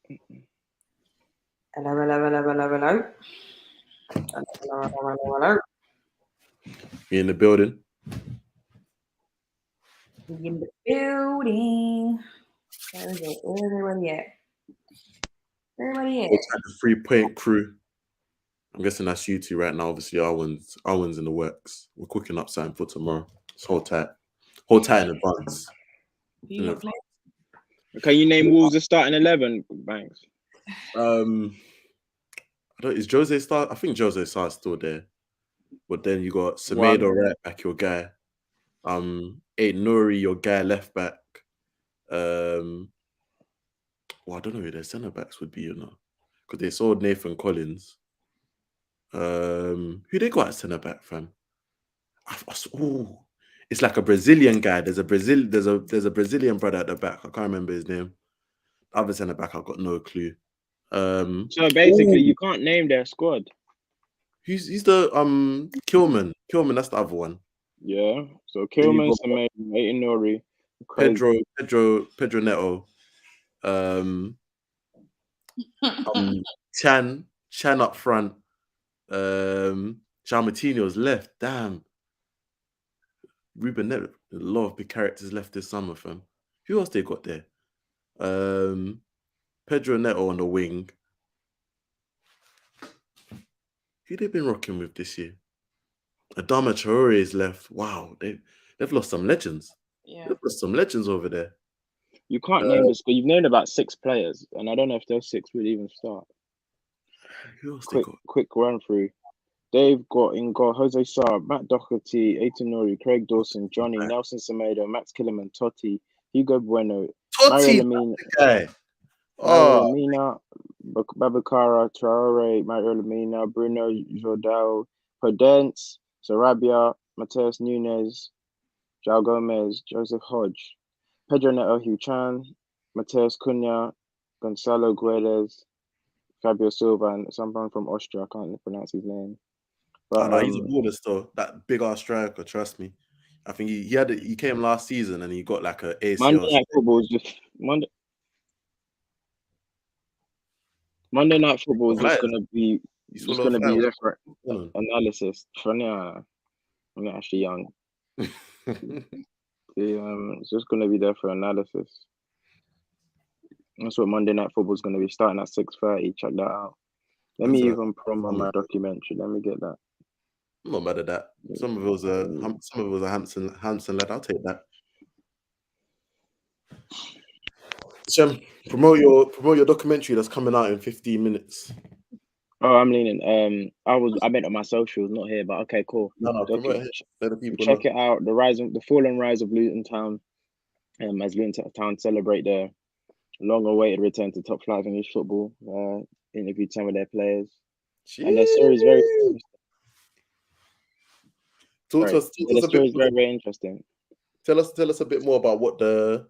Hello, hello, hello, hello, hello. Hello, hello, hello, hello. You in the building? We in the building. Where is it? Where is everybody at? Where everybody at? It's like the 3 Point crew. I'm guessing that's you two right now. Obviously, Arwen's in the works. We're cooking up something for tomorrow. It's hold tight. Hold tight in advance. Who you In lot advance. playing? Can you name Wolves' starting 11, Banks? I don't. Is Jose start? I think Jose Sar's still there. But then you got One. Semedo right back, your guy. Aid Nouri, your guy left back. Well, I don't know who their centre backs would be, because they sold Nathan Collins. Who they got at centre back, fam? Oh, it's like a Brazilian guy. There's a Brazilian brother at the back. I can't remember his name. Other centre back, I've got no clue. So basically, you can't name their squad. He's the Kilman. Kilman, that's the other one. Yeah. So Kilman, Semedo, Aid Nouri, Pedro Neto. Chan up front. Jean Martino's left. Damn. Ruben Neto. A lot of big characters left this summer, fam. Who else they got there? Pedro Neto on the wing. Who they been rocking with this year? Adama Traore is left. Wow, they've lost some legends. Yeah. They've lost some legends over there. You can't name the squad. You've named about 6 players, and I don't know if those 6 would even start. Who else they got? Quick run through. They've got in goal Jose Sarr, Matt Doherty, Aid Nouri, Craig Dawson, Johnny, Nelson Semedo, Max Killerman, Totti, Hugo Bueno, Mario Lemina, Mario Lemina, Babacara, Traore, Mario Lemina, Bruno Jordao, Podence, Sarabia, Mateus Nunes, João Gomez, Joseph Hodge, Pedro Neto, Hugh Chan, Mateus Cunha, Gonzalo Guedes, Fabio Silva, and someone from Austria. I can't pronounce his name. But no, he's a baller still. That big ass striker, trust me. I think he came last season and he got like a ACL. Monday Night Football is just Monday Night Football is just gonna be there for analysis. I'm not actually young. It's just gonna be there for analysis. That's what Monday Night Football is gonna be, starting at 6:30. Check that out. Let me even promo my documentary. Let me get that. I'm not mad at that. Some of it was a Hansen lad. I'll take that. Shem, promote your documentary that's coming out in 15 minutes. Oh, I'm leaning. I meant on my socials, not here, but okay, cool. No, promote it. Let the people check it out. The fall and rise of Luton Town. As Luton Town celebrate their long-awaited return to top flight of English football. Interviewed some of their players, and their story is very interesting. The story is very, very interesting. Tell us a bit more about what the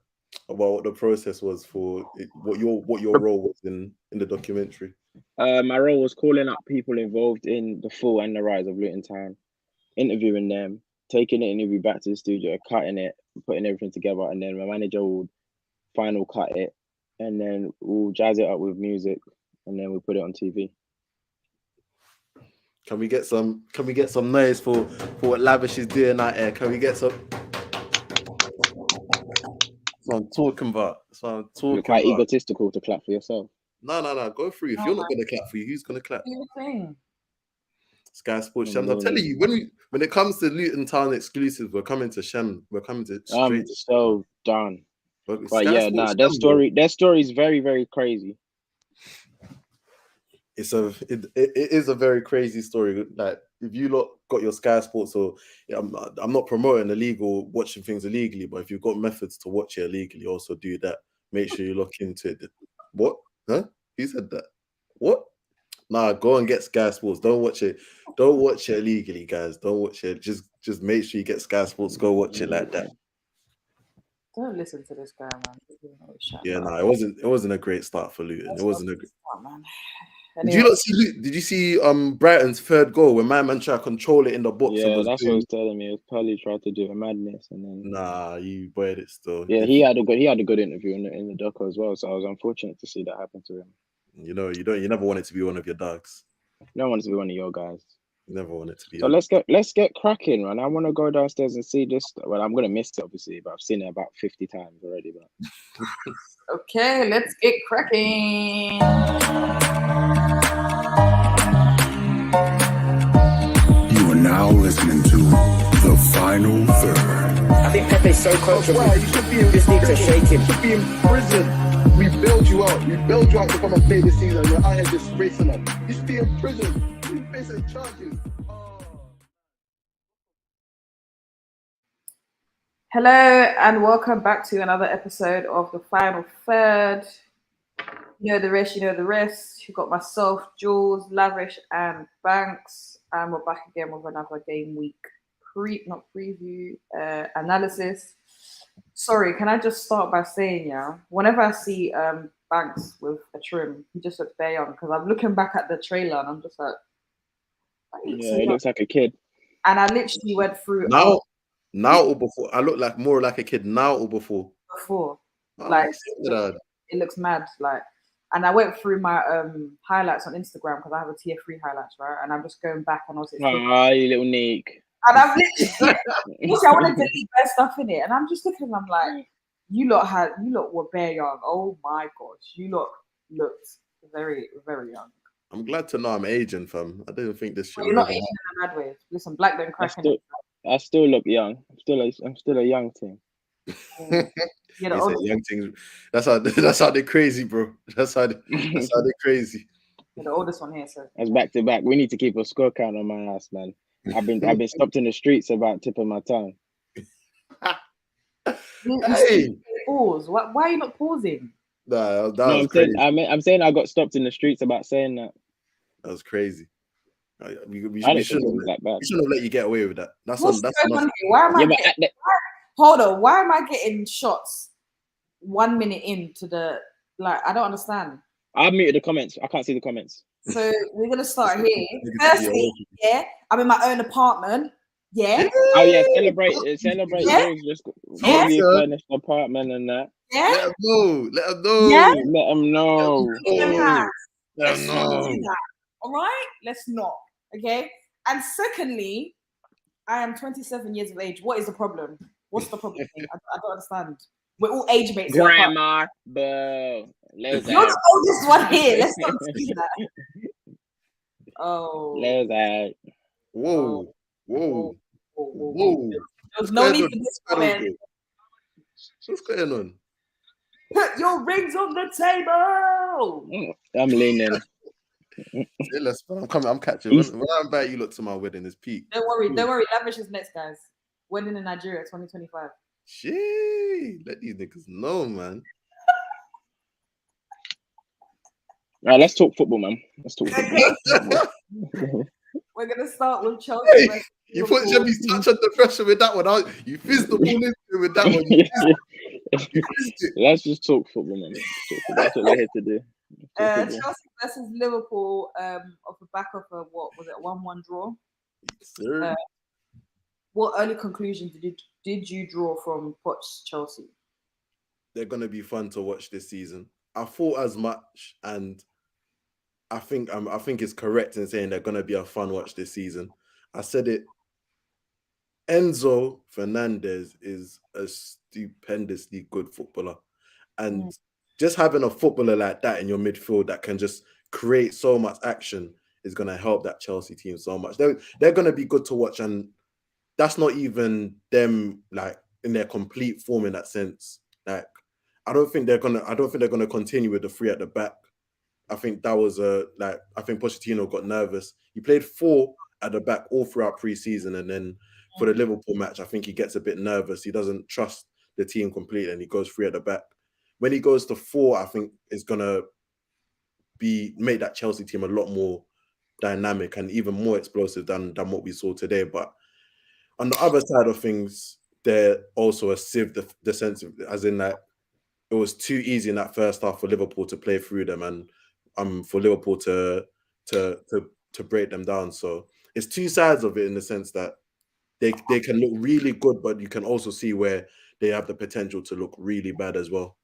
process was for it, what your role was in the documentary. My role was calling up people involved in the fall and the rise of Luton Town, interviewing them, taking the interview back to the studio, cutting it, putting everything together, and then my manager would final cut it, and then we'll jazz it up with music, and then we'll put it on TV. Can we get some noise for what Lavish is doing out there? Can we get some? That's what I'm talking about. You're quite egotistical to clap for yourself. No. Go through. If you're not going to clap for you, who's going to clap? Sky Sports Shem. I'm telling you, when it comes to Luton Town exclusives, we're coming to Shem. We're coming to straight. I'm so done. But yeah, their story is very, very crazy. It is a very crazy story. Like, if you lot got your Sky Sports, or I'm not promoting illegal watching things illegally, but if you've got methods to watch it illegally, also do that. Make sure you look into it. What? Huh? Who said that? What? Nah, go and get Sky Sports. Don't watch it illegally, guys. Don't watch it. Just make sure you get Sky Sports. Go watch it like that. Don't listen to this guy, man. Yeah, it wasn't a great start for Luton. It wasn't a great start, man. Anyway. Did you see Brighton's third goal when my man tried to control it in the box? Yeah, and was that's what doing... he was telling me. Pelly tried to do a madness, and then you boyed it still. Yeah, he had a good interview in the doco as well. So I was unfortunate to see that happen to him. You never want it to be one of your dogs. No one to be one of your guys. You never want it to be. So let's get cracking, man. I want to go downstairs and see this. Well, I'm gonna miss it obviously, but I've seen it about 50 times already. But okay, let's get cracking. You are now listening to The Final Third. I think Pepe's so comfortable. Well, you should be in just need to shake him. You should be in prison. We build you out. We build you out to come and play this season. You're out here disgracing us. You should be in prison. You facing charges. Hello and welcome back to another episode of The Final Third. You know the rest, You got myself, Jules, Lavish, and Banks. And we're back again with another game week preview analysis. Sorry, can I just start by saying, whenever I see Banks with a trim, he just looks very young, because I'm looking back at the trailer and I'm just like, he looks like a kid. And I literally went through now or before. I look like more like a kid now or before. Like it looks mad. Like, and I went through my highlights on Instagram because I have a tier 3 highlights, right? And I'm just going back and I was you little Nick. And I'm literally I want to delete their stuff in it, and I'm just looking. I'm like, you lot were bare young. Oh my gosh, you lot looked very, very young. I'm glad to know I'm aging, fam. I didn't think this shit. You're not aging in a bad way. Listen, black don't crack in. I still look young. I'm still a young team. You're the oldest. Young things. That's how they're crazy, bro. That's how they're crazy. You're the oldest one here, so that's back to back. We need to keep a score count on my ass, man. I've been stopped in the streets about tipping my tongue. Hey. Pause. Why are you not pausing? Nah, was crazy. I'm saying I got stopped in the streets about saying that. That was crazy. We shouldn't have let you get away with that. That's enough. Why am I hold on, why am I getting shots 1 minute into the I don't understand. I've muted the comments. I can't see the comments. So we're gonna start here. Firstly, I'm in my own apartment. Yeah. Oh yeah, celebrate. Yeah. Just furnished apartment and that. Yeah. Let them know. Yeah. Let them know. Let them know. All right. Let's not. Okay. And secondly, I am 27 years of age. What is the problem? What's the problem? I don't understand. We're all age mates. Grandma, boo. You're the oldest one here. Let's not do that. Oh. Let's add. Whoa. There's no need for this comment. What's going on? Put your rings on the table. I'm leaning. I'm catching. When I invite you, look to my wedding, it's peak. Don't worry. Lavish is next, guys. Wedding in Nigeria, 2025. Shit, let these niggas know, man. All right, let's talk football, man. Let's talk football. We're gonna start with Chelsea. Hey, you put Jimmy's touch under pressure with that one. You fizzed the ball into with that one. Let's just talk football, man. That's what we're here to do. Chelsea versus Liverpool off the back of a 1-1 draw. Sir. What early conclusions did you draw from Poch's Chelsea? They're gonna be fun to watch this season. I thought as much, and I think it's correct in saying they're gonna be a fun watch this season. I said it. Enzo Fernandez is a stupendously good footballer, and just having a footballer like that in your midfield that can just create so much action is gonna help that Chelsea team so much. They're gonna be good to watch, and that's not even them in their complete form in that sense. I don't think they're gonna continue with the 3 at the back. I think that was I think Pochettino got nervous. He played 4 at the back all throughout pre-season, and then for the Liverpool match, I think he gets a bit nervous. He doesn't trust the team completely, and he goes 3 at the back. When he goes to 4, I think it's gonna make that Chelsea team a lot more dynamic and even more explosive than what we saw today. But on the other side of things, they're also a sieve defensive, as in it was too easy in that first half for Liverpool to play through them. And for Liverpool to break them down. So it's two sides of it in the sense that they can look really good, but you can also see where they have the potential to look really bad as well.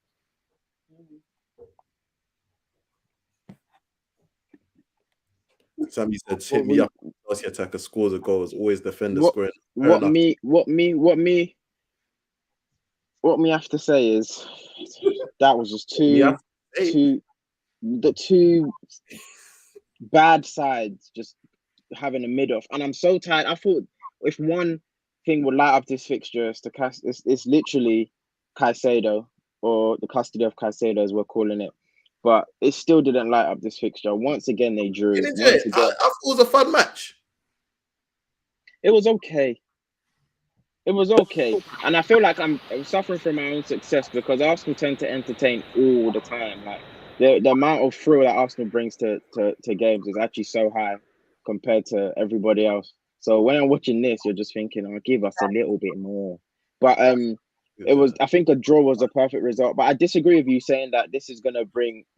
Sammy said, "Hit me up." Chelsea attacker scores a goal. It's always defender scoring. What me have to say is that was just the two bad sides just having a mid-off, and I'm so tired. I thought if one thing would light up this fixture, it's literally Caicedo, or the custody of Caicedo as we're calling it, but it still didn't light up this fixture. Once again, they drew. I thought it was a fun match. It was okay. It was okay, and I feel like I'm suffering from my own success because Arsenal tend to entertain all the time. Like the amount of thrill that Arsenal brings to games is actually so high compared to everybody else. So when I'm watching this, you're just thinking, "Oh, give us a little bit more." But it was. I think a draw was a perfect result. But I disagree with you saying that this is gonna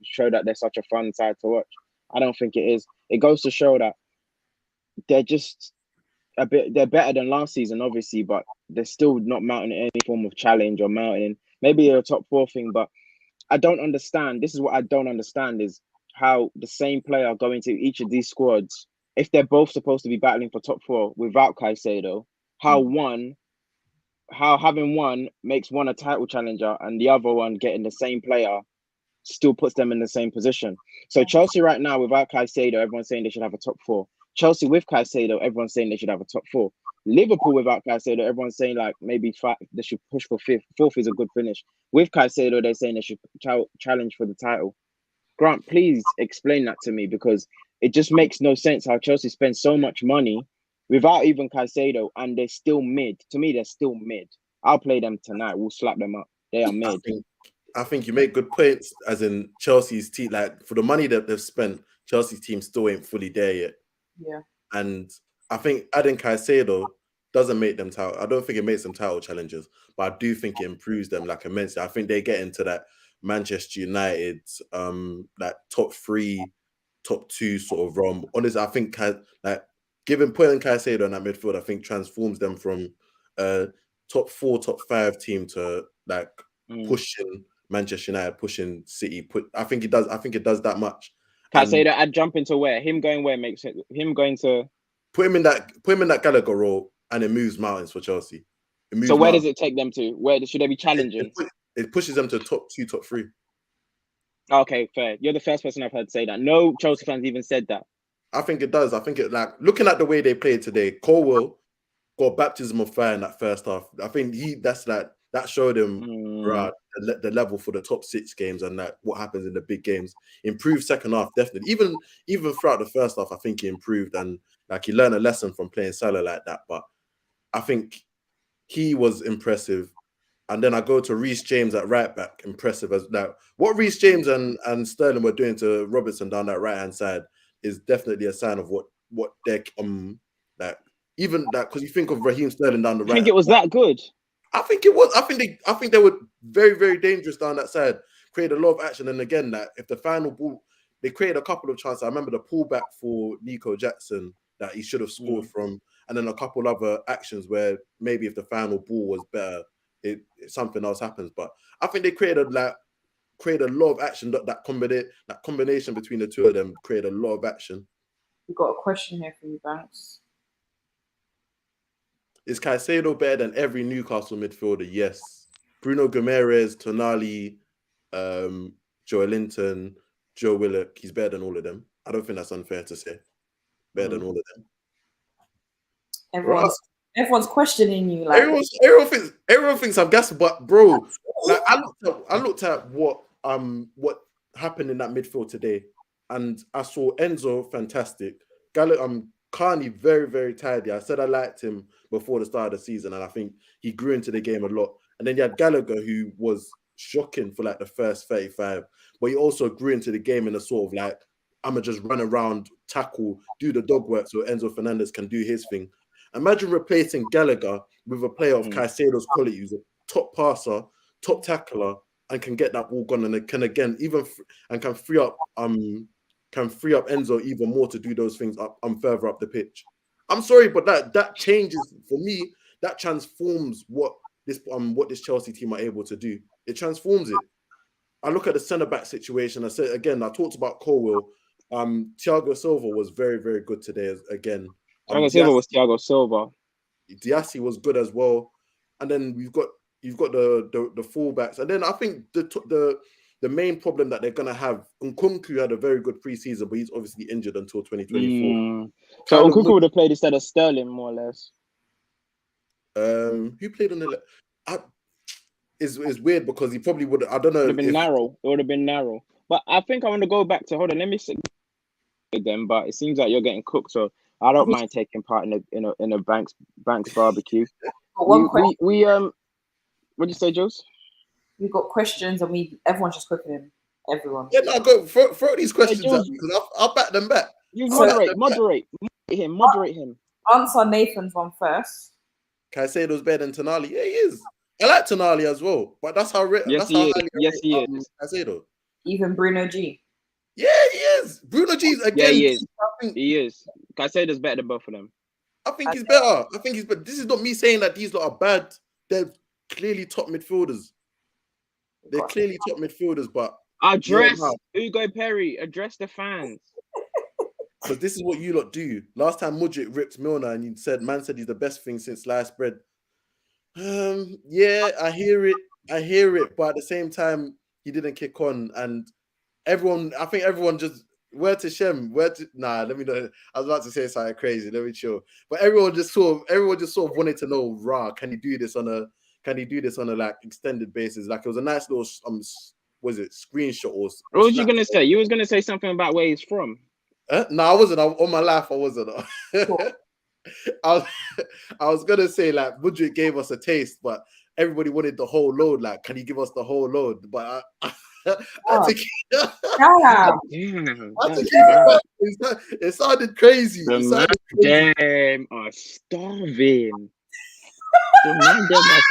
show that they're such a fun side to watch. I don't think it is. It goes to show that they're just they're better than last season, obviously, but they're still not mounting any form of challenge or mounting maybe a top 4 thing. But I don't understand. This is what I don't understand is how the same player going to each of these squads, if they're both supposed to be battling for top 4 without Caicedo, how having one makes one a title challenger and the other one getting the same player still puts them in the same position. So Chelsea right now without Caicedo, everyone's saying they should have a top 4. Chelsea with Caicedo, everyone's saying they should have a top 4. Liverpool without Caicedo, everyone's saying like maybe 5, they should push for 5th. 4th is a good finish. With Caicedo, they're saying they should challenge for the title. Grant, please explain that to me because it just makes no sense how Chelsea spends so much money without even Caicedo and they're still mid. To me, they're still mid. I'll play them tonight. We'll slap them up. They are mid. I think you make good points, as in Chelsea's team, like for the money that they've spent, Chelsea's team still ain't fully there yet. Yeah. And I think adding Caicedo doesn't make them title. I don't think it makes them title challengers, but I do think it improves them like immensely. I think they get into that Manchester United, that top 3, top 2 sort of realm. Honestly, I think like putting Caicedo in that midfield, I think transforms them from top 4, top 5 team to like pushing Manchester United, pushing City. I think it does. I think it does that much. Caicedo, I'd jump into where him going where makes it him going to put him in that Gallagher role, and it moves mountains for Chelsea. So where does it take them to? Where should they be challenging? It pushes them to top 2, top 3. Okay, fair. You're the first person I've heard say that. No Chelsea fans even said that. I think it does. I think it, like looking at the way they played today, Colwell got baptism of fire in that first half. I think that showed him the level for the top 6 games and that what happens in the big games. Improved second half, definitely. Even throughout the first half, I think he improved and like he learned a lesson from playing Salah like that. But I think he was impressive. And then I go to Reece James at right back, impressive as that. What Reece James and Sterling were doing to Robertson down that right hand side is definitely a sign of what they're like. Even that, because you think of Raheem Sterling down the right. I think it was that good. I think it was. I think they were very, very dangerous down that side. Created a lot of action, and again, that if the final ball, they created a couple of chances. I remember the pullback for Nico Jackson that he should have scored from, and then a couple other actions where maybe if the final ball was better, something else happens. But I think they created a lot of action. That combination between the two of them created a lot of action. We've got a question here for you, Banks. Is Caicedo better than every Newcastle midfielder? Yes. Bruno Guimaraes, Tonali, Joe Linton, Joe Willock. He's better than all of them. I don't think that's unfair to say. Better than all of them. Everyone's questioning you. Like everyone thinks I'm gassed, but bro, like I looked at what happened in that midfield today, and I saw Enzo fantastic. Carney very, very tidy. I said I liked him before the start of the season, and I think he grew into the game a lot. And then you had Gallagher, who was shocking for like the first 35, but he also grew into the game in a sort of like, I'm going to just run around, tackle, do the dog work so Enzo Fernandez can do his thing. Imagine replacing Gallagher with a player of Caicedo's quality, who's a top passer, top tackler, and can get that ball gone, and can free up can free up Enzo even more to do those things up further up the pitch. I'm sorry, but that changes for me. That transforms what this Chelsea team are able to do. It transforms it. I look at the centre back situation. I said again, I talked about Colwill. Thiago Silva was very, very good today again. Thiago Silva was Thiago Silva. Diassi was good as well. And then you've got the fullbacks. And then I think the main problem that they're gonna have, Nkunku had a very good preseason, but he's obviously injured until 2024. So Nkunku would have played instead of Sterling, more or less. Who played on the left? It's weird because he probably would. I don't know. It would have been narrow. It would have been narrow. But I think I want to go back to. Hold on, let me see them. But it seems like you're getting cooked, so I don't mind taking part in a Banks barbecue. We what did you say, Jules? We've got questions and everyone's just cooking him. Everyone. Yeah, no, go throw these questions at me because I'll back them back. You moderate him. Answer Nathan's one first. Caicedo's better than Tonali. Yeah, he is. I like Tonali as well, but that's how. Yes, he is. Caicedo. Even Bruno G. Yeah, he is. Bruno G's again. Yeah, he is. He is. Caicedo's better than both of them. I think he's better. But this is not me saying that these lot are bad. They're clearly top midfielders. They're clearly top midfielders, but address Hugo Perry. Address the fans. Because this is what you lot do. Last time Mudryk ripped Milner and you said, man said he's the best thing since sliced bread. Yeah, I hear it. But at the same time, he didn't kick on. And I think everyone just, let me know. I was about to say something crazy. Let me chill. But everyone just sort of wanted to know, can he do this on a like extended basis? Like it was a nice little, was it screenshot or? What was you going to say? You was going to say something about where he's from. No, I wasn't. On my life, I wasn't. I was gonna say like Mudryk gave us a taste, but everybody wanted the whole load. Like, can you give us the whole load? But it sounded crazy. Them are starving. The man them are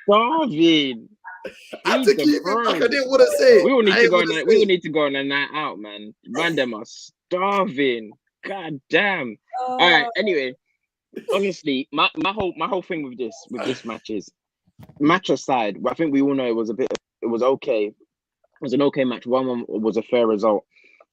starving. I had to keep it back. I didn't want to say it. We will need to go on a night out, man. Man, them are starving. God damn. All right. Anyway, honestly, my whole thing with this match aside. I think we all know it was okay. It was an okay match. 1-1 was a fair result.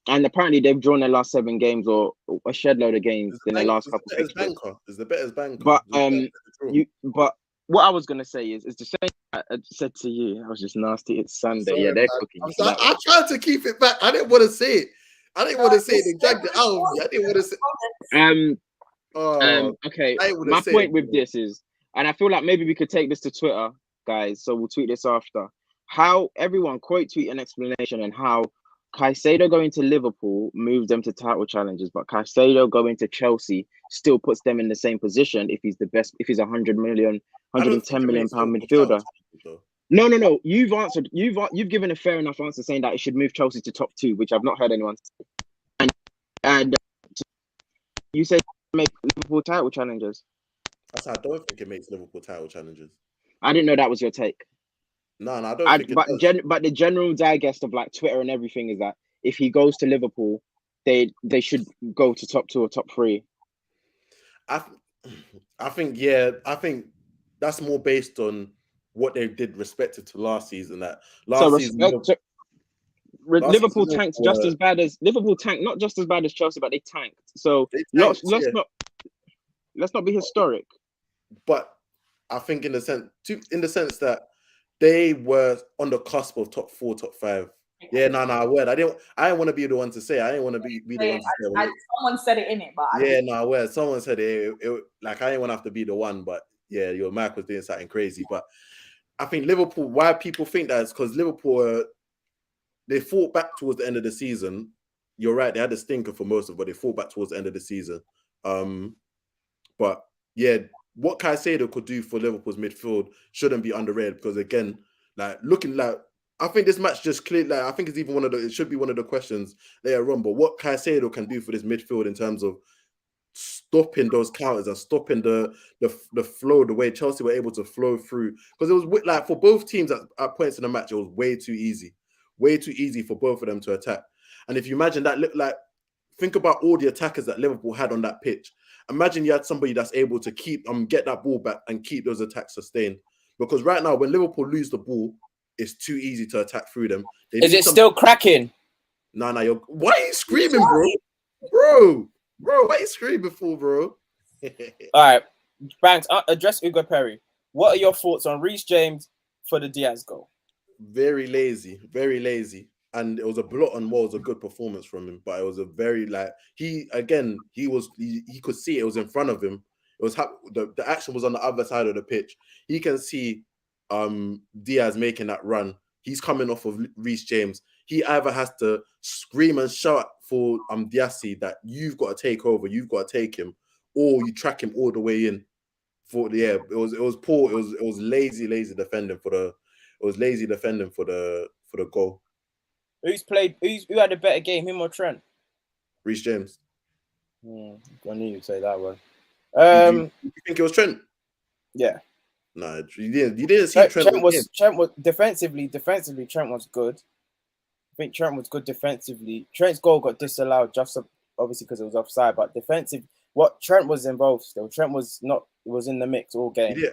And apparently they've drawn their last 7 games or a shed load of games in the last couple of fixtures. It's the better's banker. But what I was gonna say is the same I said to you. I was just nasty. It's Sunday. Sorry, yeah, they're cooking. I tried to keep it back. I didn't want to say it. They dragged it out of me. I didn't want to say. Okay. My point with this is, and I feel like maybe we could take this to Twitter, guys. So we'll tweet this after. How everyone quote tweet an explanation on how Caicedo going to Liverpool moves them to title challenges, but Caicedo going to Chelsea still puts them in the same position if he's the best, if he's 110 million pound midfielder. No. You've given a fair enough answer saying that it should move Chelsea to top 2, which I've not heard anyone say. And you said make Liverpool title challenges. I don't think it makes Liverpool title challenges. I didn't know that was your take. No, I don't think it does. But the general digest of like Twitter and everything is that if he goes to Liverpool, they should go to top 2 or top 3. I think that's more based on what they did respective to last season. That Liverpool tanked just as bad as Liverpool tanked, not just as bad as Chelsea, but they tanked. So let's not be historic. But I think in the sense that they were on the cusp of top 4, top 5. Yeah, I didn't want to be the one to say. I didn't want to be the one to say. Someone said it in it, but someone said it. Like I didn't want to have to be the one, but yeah, your mic was doing something crazy. But I think Liverpool. Why people think that is because Liverpool they fought back towards the end of the season. You're right. They had a stinker for most of it, but they fought back towards the end of the season. But yeah, what Caicedo could do for Liverpool's midfield shouldn't be underrated because again, like looking like I think this match just cleared. Like I think it's even it should be one of the questions later on. But what Caicedo can do for this midfield in terms of stopping those counters and stopping the flow, the way Chelsea were able to flow through, because it was like for both teams at points in the match, it was way too easy for both of them to attack. And if you imagine that looked like think about all the attackers that Liverpool had on that pitch. Imagine you had somebody that's able to keep get that ball back and keep those attacks sustained. Because right now, when Liverpool lose the ball, it's too easy to attack through them. Is it still cracking? No, why are you screaming, bro? Bro, why are you screaming for, bro? All right, Banks, address Hugo Perry. What are your thoughts on Reece James for the Diaz goal? Very lazy. And it was a blot on what was a good performance from him, but it was a very he could see it was in front of him. It was the action was on the other side of the pitch. He can see Diaz making that run. He's coming off of Reece James. He either has to scream and shout for Diassi that you've got to take over, you've got to take him, or you track him all the way in. It was poor. It was lazy defending for the. It was lazy defending for the goal. Who had a better game, him or Trent? Reece James. I knew you'd say that one. You think it was Trent? Yeah. No, you didn't see Trent was defensively. Trent was good. I think Trent was good defensively. Trent's goal got disallowed just obviously because it was offside, but defensive. What Trent was involved still. Trent was not. Was in the mix all game. He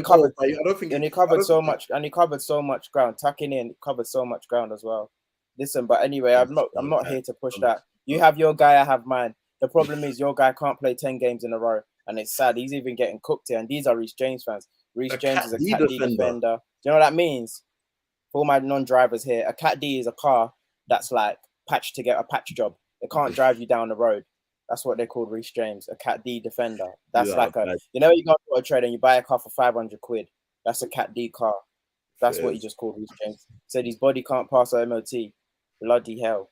covered. He covered so much ground. Tucking in, covered so much ground as well. Listen, but anyway, I'm not here to push that. You have your guy, I have mine. The problem is your guy can't play 10 games in a row, and it's sad. He's even getting cooked here, and these are Reece James fans. Reece James is a Cat D defender. Do you know what that means? For all my non-drivers here, a Cat D is a car that's like patched to get a patch job. It can't drive you down the road. That's what they called Reece James, a Cat D defender. That's you go to a trade and you buy a car for 500 quid. That's a Cat D car. That's what he just called Reece James. Said his body can't pass a MOT. Bloody hell.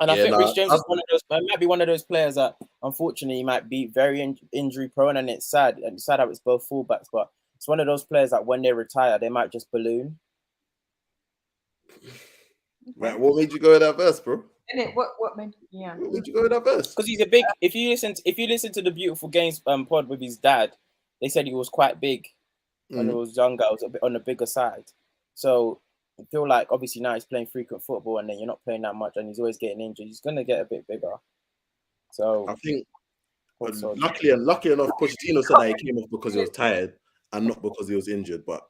And I think Reece James is might be one of those players that unfortunately might be very injury prone, and it's sad. And it's sad how it's both fullbacks, but it's one of those players that when they retire, they might just balloon. Right, what made you go with that verse, bro? What made you go with that verse? Because he's a big. If you listen to the Beautiful Games pod with his dad, they said he was quite big when he was younger. I was a bit on the bigger side, so I feel like obviously now he's playing frequent football, and then you're not playing that much, and he's always getting injured. He's gonna get a bit bigger. So I think, lucky enough, Pochettino said that he came off because he was tired and not because he was injured. But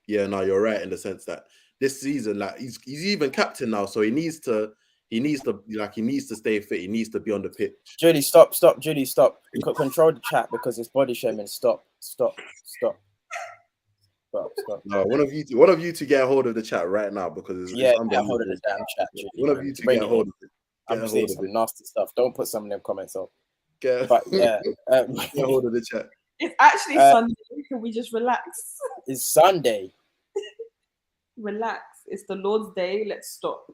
you're right in the sense that this season, like he's even captain now, so he needs to stay fit. He needs to be on the pitch. Julie, stop. Julie, stop. You got control the chat because it's body shaming. Stop. No, one of you to get a hold of the chat right now because get a hold of the damn chat. Julie, one of you to get a hold of it. I'm saying some nasty stuff. Don't put some of them comments up. Get a hold of the chat. It's actually Sunday. Can we just relax? It's Sunday. Relax. It's the Lord's Day. Let's stop.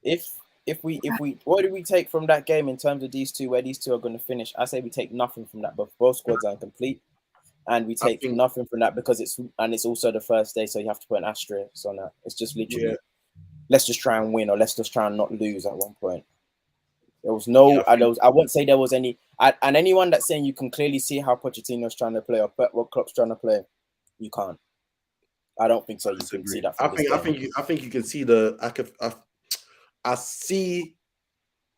If we what do we take from that game in terms of these two, where these two are going to finish? I say we take nothing from that, but both squads are incomplete, and we take nothing from that because it's also the first day, so you have to put an asterisk on that. It's just literally let's just try and win, or let's just try and not lose at one point. There was I won't say there was any, and anyone that's saying you can clearly see how Pochettino's trying to play or what Klopp's trying to play, you can't. I don't think so. You can see that. I think you can see I see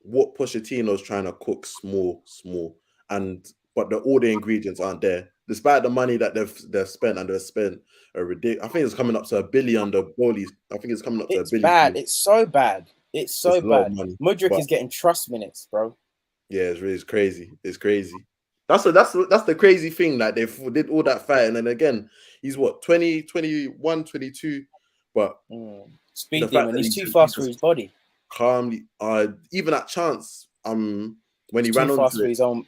what Pochettino's trying to cook small, but all the ingredients aren't there. Despite the money that they've spent, and they've spent a ridiculous. I think it's coming up to $1 billion. The goalies. I think it's coming up to $1 billion. Bad. It's so bad. It's so bad. Mudryk is getting trust minutes, bro. Yeah, it's crazy. It's crazy. That's the crazy thing. Like they did all that fighting, and again, he's what 20, 21, 22. But speed demon. He's too fast for his body. Calmly, even at chance, when he ran on fast for his own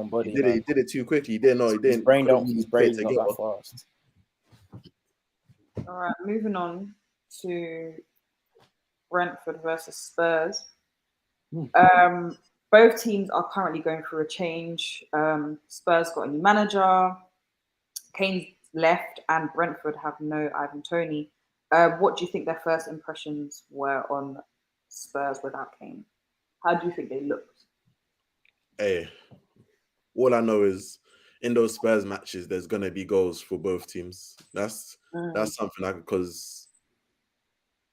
body. He did it too quickly. He didn't. His brain's not that fast. All right, moving on to Brentford versus Spurs. Both teams are currently going through a change. Spurs got a new manager. Kane's left, and Brentford have no Ivan Toney. What do you think their first impressions were on Spurs without Kane? How do you think they looked? Hey, all I know is in those Spurs matches, there's gonna be goals for both teams. That's something because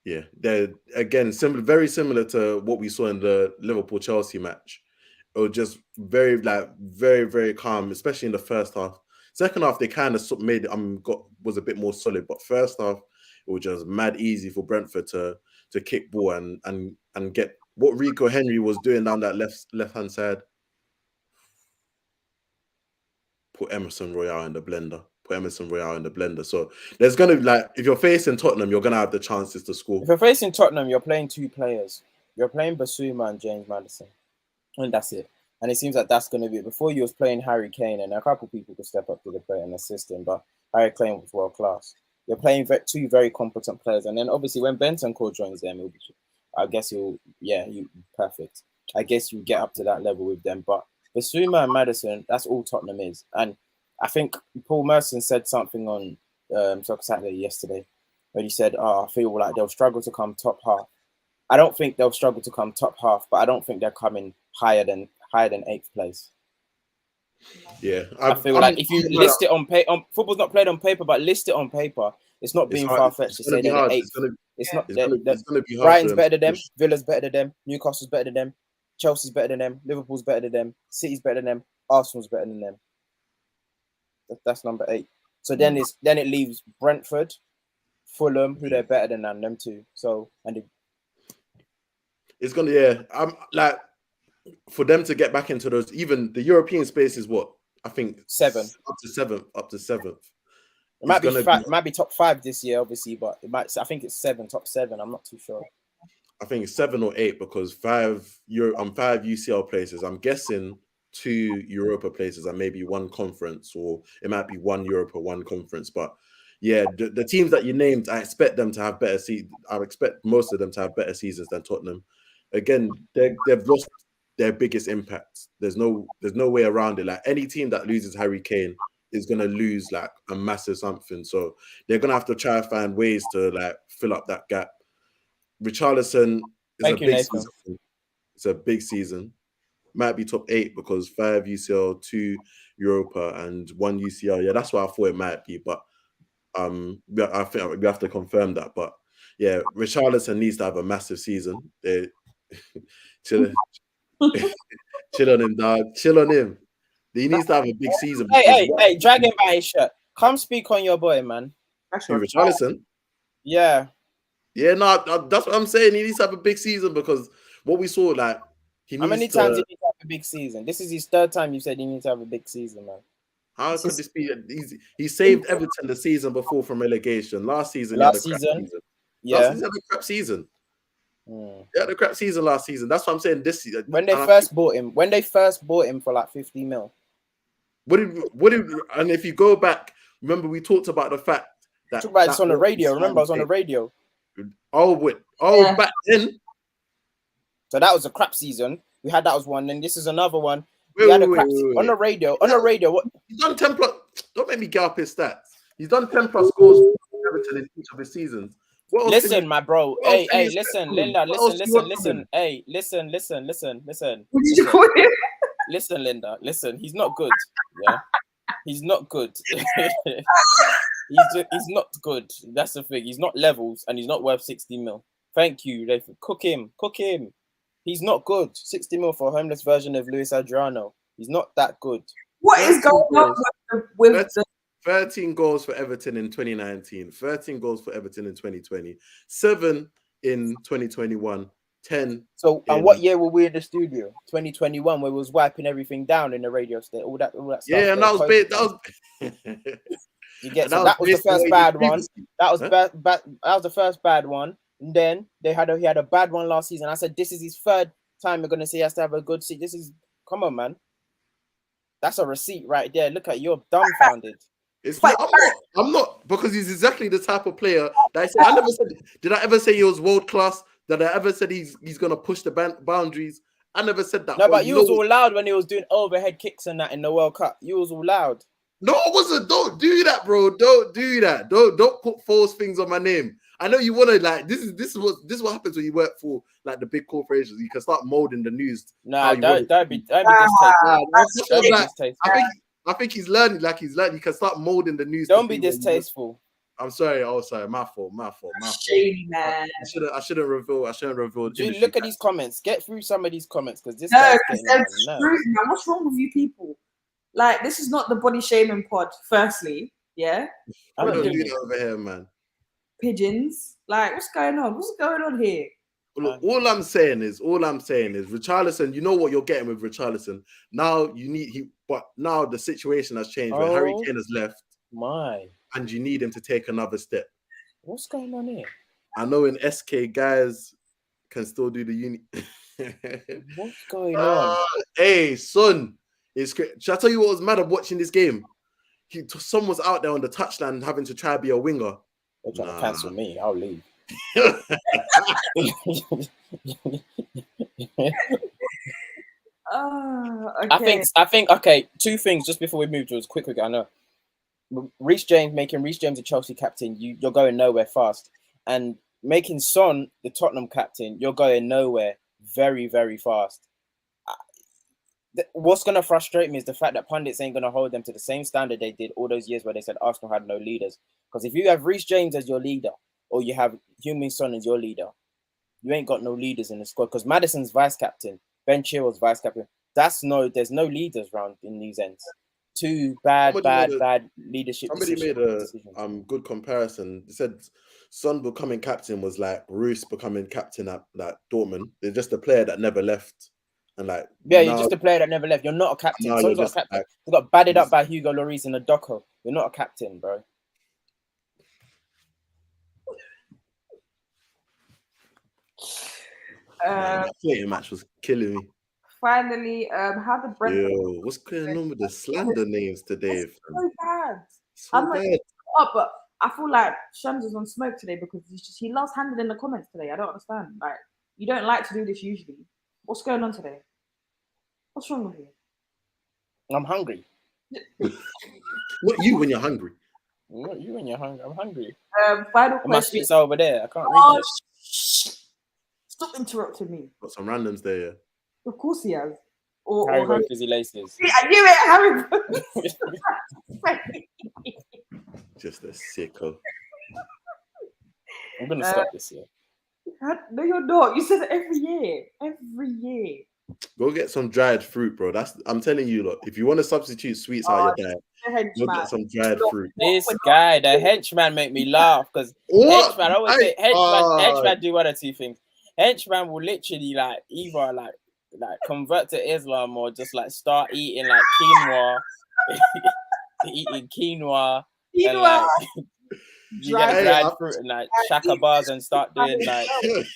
Yeah, they're again very similar to what we saw in the Liverpool Chelsea match. It was just very very calm, especially in the first half. Second half, they kind of made was a bit more solid, but first half it was just mad easy for Brentford to kick ball and get what Rico Henry was doing down that left hand side. Put Emerson Royale in the blender. So there's gonna if you're facing Tottenham, you're gonna have the chances to score. If you're facing Tottenham, you're playing two players. You're playing Basuma and James Maddison, and that's it. And it seems like that's going to be it. Before you was playing Harry Kane, and a couple people could step up to the plate and assist him, but Harry Kane was world class. You're playing two very competent players, and then obviously when Bentancur joins them, I guess you perfect. I guess you get up to that level with them. But Basuma and Maddison, that's all Tottenham is. And I think Paul Merson said something on Soccer Saturday yesterday, when he said, "Oh, I feel like they'll struggle to come top half." I don't think they'll struggle to come top half, but I don't think they're coming higher than 8th place. Yeah, I feel like if you list it on paper, football's not played on paper, but list it on paper, it's not being far-fetched to say they're 8th. It's going to be hard. Brighton's better than them, Villa's better than them, Newcastle's better than them, Chelsea's better than them, Liverpool's better than them, City's better than them, Arsenal's better than them. That's number 8. So then it leaves Brentford, Fulham, who they're better than them two. So it's gonna I'm like, for them to get back into those, even the European space is what I think 7 up to 7th. It might be top 5 this year, obviously, but I think it's 7, top 7. I'm not too sure. I think it's 7 or 8 because 5 UCL places. I'm guessing 2 Europa places and maybe 1 conference, or it might be 1 Europa, 1 conference. But yeah, the teams that you named, I expect them to have better seasons. I expect most of them to have better seasons than Tottenham. Again, they've lost their biggest impact. There's no way around it. Like, any team that loses Harry Kane is gonna lose like a massive something. So they're gonna have to try and find ways to like fill up that gap. Richarlison is a big season. It's a big season. Might be top 8 because 5 UCL, 2 Europa, and 1 UCL. Yeah, that's what I thought it might be. But I think we have to confirm that. But yeah, Richarlison needs to have a massive season. Chill on him, dog. Chill on him. He needs to have a big season. Hey, drag him by his shirt. Come speak on your boy, man. Richarlison? Yeah. Yeah, no, that's what I'm saying. He needs to have a big season because what we saw, like, how many times did he have a big season? This is his 3rd time you said he needs to have a big season, man. How could this be? He saved Everton the season before from relegation. Last season. Yeah. Last season had a crap season. They had a crap season last season. That's what I'm saying. This season, when they first bought him for like 50 mil. And if you go back, remember we talked about the fact that talk about this on the radio. Remember, I was on the radio. Back then. So that was a crap season. We had that was one, and this is another one. On the radio. On the radio, what he's done 10 plus. Don't make me get up his stats. He's done 10 plus goals for Everton in each of his seasons. Listen, my bro. Hey, listen, Linda. Listen. Hey, listen. Listen, Linda. Listen. He's not good. Yeah, he's not good. he's not good. That's the thing. He's not levels, and he's not worth 60 mil. Thank you, Nathan. Cook him. He's not good. 60 mil for a homeless version of Luis Adriano. He's not that good. What is going on with 13 goals for Everton in 2019, 13 goals for Everton in 2020, 7 in 2021, 10. So, and what year were we in the studio? 2021, where we was wiping everything down in the radio state, all that stuff. Yeah, and that was you get so that was the first bad one. That was that was the first bad one. And then he had a bad one last season. I said, this is his 3rd time you're gonna say he has to have a good season. Come on, man. That's a receipt right there. Look at you're dumbfounded. I'm not, because he's exactly the type of player that I said. I never said. Did I ever say he was world class? Did I ever said he's gonna push the boundaries? I never said that. No, but you was all loud when he was doing overhead kicks and that in the World Cup. You was all loud. No, I wasn't. Don't do that, bro. Don't do that. Don't put false things on my name. I know you want to, like, this is what happens when you work for like the big corporations. You can start molding the news. No, don't be distasteful. I think he's learning. Like, he's learning. He can start molding the news. Don't be distasteful. I'm sorry. Oh, sorry. My fault. Shady man. I shouldn't reveal. Dude, look at these comments. Get through some of these comments because this No, guy's because getting on they're my nerves. screwed, man. What's wrong with you people? Like, this is not the body shaming pod, firstly. Yeah? I We don't don't do do it. that over here, man. Pigeons. Like, what's going on? What's going on here? Look, all I'm saying is Richarlison, you know what you're getting with Richarlison. Now but now the situation has changed where Harry Kane has left. And you need him to take another step. What's going on here? I know in SK guys can still do the uni. What's going on? Hey, son, it's great. Should I tell you what was mad of watching this game? Someone was out there on the touchline having to try to be a winger. They're trying to cancel me. I'll leave. Okay. I think. Okay, two things just before we move, Jules. Quick. I know. Making Reece James a Chelsea captain, you're going nowhere fast, and making Son the Tottenham captain, you're going nowhere very, very fast. What's going to frustrate me is the fact that pundits ain't going to hold them to the same standard they did all those years where they said Arsenal had no leaders. Because if you have Reece James as your leader, or you have Heung-min Son as your leader, you ain't got no leaders in the squad. Because Maddison's vice captain, Ben Chilwell's vice captain. There's no leaders around in these ends. Two bad leadership. Somebody made a good comparison. They said Son becoming captain was like Roos becoming captain at Dortmund. They're just a player that never left. And you're just a player that never left. You're not a captain. Son's not a captain. You got batted up by Hugo Lloris and a Doco. You're not a captain, bro. The fighting match was killing me. Finally, how the Brentford? Yo, what's going on with the slander names today? It's so bad. So bad. But I feel like Shams is on smoke today because he loves handling the comments today. I don't understand. Like, you don't like to do this usually. What's going on today? What's wrong with you? I'm hungry. Not you when you're hungry. Not you when you're hungry. I'm hungry. Final question. My sweets are over there. I can't read it. Stop interrupting me. Got some randoms there, yeah. Of course he has. Harry wrote fizzy laces. I knew it, Harry. Just a sicko. I'm gonna stop this year. No, you're not. You said it every year. Every year. Go get some dried fruit, bro. I'm telling you, look, if you want to substitute sweets out your diet, go get some dried fruit. This guy, the henchman, make me laugh because henchman, I always say henchman do one or two things. Henchman will literally either convert to Islam or just start eating quinoa, eating quinoa. And you get dried fruit and shaka bars and start doing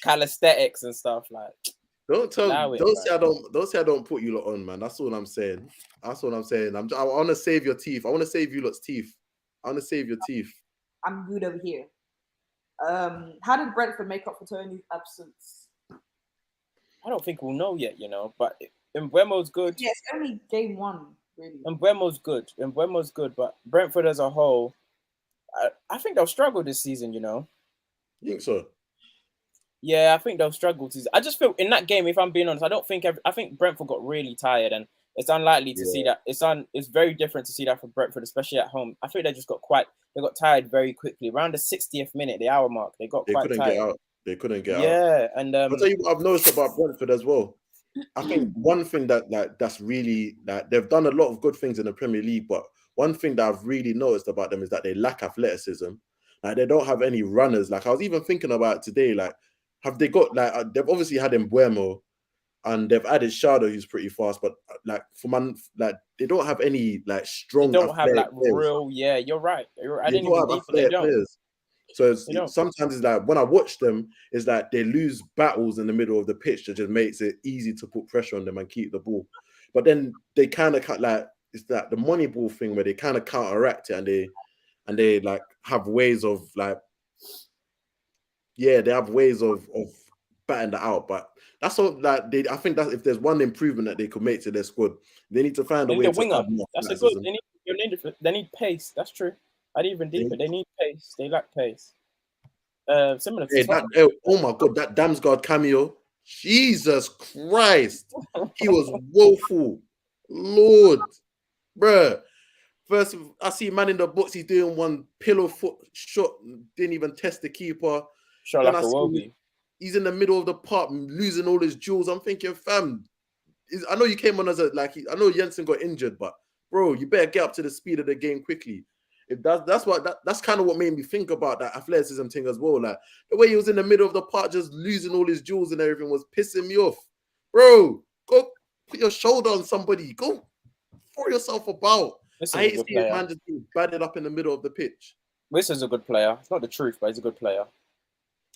calisthenics and stuff Don't say I don't put you lot on, man. That's all I'm saying. I want to save your teeth. I want to save you lot's teeth. I want to save your teeth. I'm good over here. How did Brentford make up for Tony's absence? I don't think we'll know yet, but Mbeumo's good. Yeah, it's only game one, really. Mbeumo's good, but Brentford as a whole, I think they'll struggle this season, You think so? Yeah, I think they'll struggle to. I just feel in that game, if I'm being honest, I think Brentford got really tired, and it's unlikely to see that. It's very different to see that for Brentford, especially at home. I think they got tired very quickly. Around the 60th minute, the hour mark, they quite tired. Get out. They couldn't get out. Yeah, and I'll tell you what I've noticed about Brentford as well. I think one thing that's really they've done a lot of good things in the Premier League, but one thing that I've really noticed about them is that they lack athleticism. They don't have any runners. I was even thinking about today, have they got they've obviously had Mbeumo and they've added Shadow who's pretty fast, but they don't have any strong. They don't have real. Yeah, you're right. I didn't even think they don't. Players. So sometimes it's when I watch them, is they lose battles in the middle of the pitch that just makes it easy to put pressure on them and keep the ball. But then they kind of it's the money ball thing where they kind of counteract it and they have ways of they have ways of batting that out. But that's all I think that if there's one improvement that they could make to their squad, they need to find a way to winger. That's a good. They need pace. That's true. I'd even deeper. They need pace. They lack pace. Similar to oh my god, that Damsgaard cameo. Jesus Christ. He was woeful. Lord. Bruh. First, I see man in the box. He's doing one pillow foot shot. Didn't even test the keeper. Shot Then like I a see Wobie. he's in the middle of the park, losing all his jewels. I'm thinking, fam, I know you came on as I know Jensen got injured, but bro, you better get up to the speed of the game quickly. If that's kind of what made me think about that athleticism thing as well. Like the way he was in the middle of the park, just losing all his jewels and everything was pissing me off. Bro, go put your shoulder on somebody. Go throw yourself about. I hate seeing man just being batted up in the middle of the pitch. Wissa's a good player. It's not the truth, but he's a good player.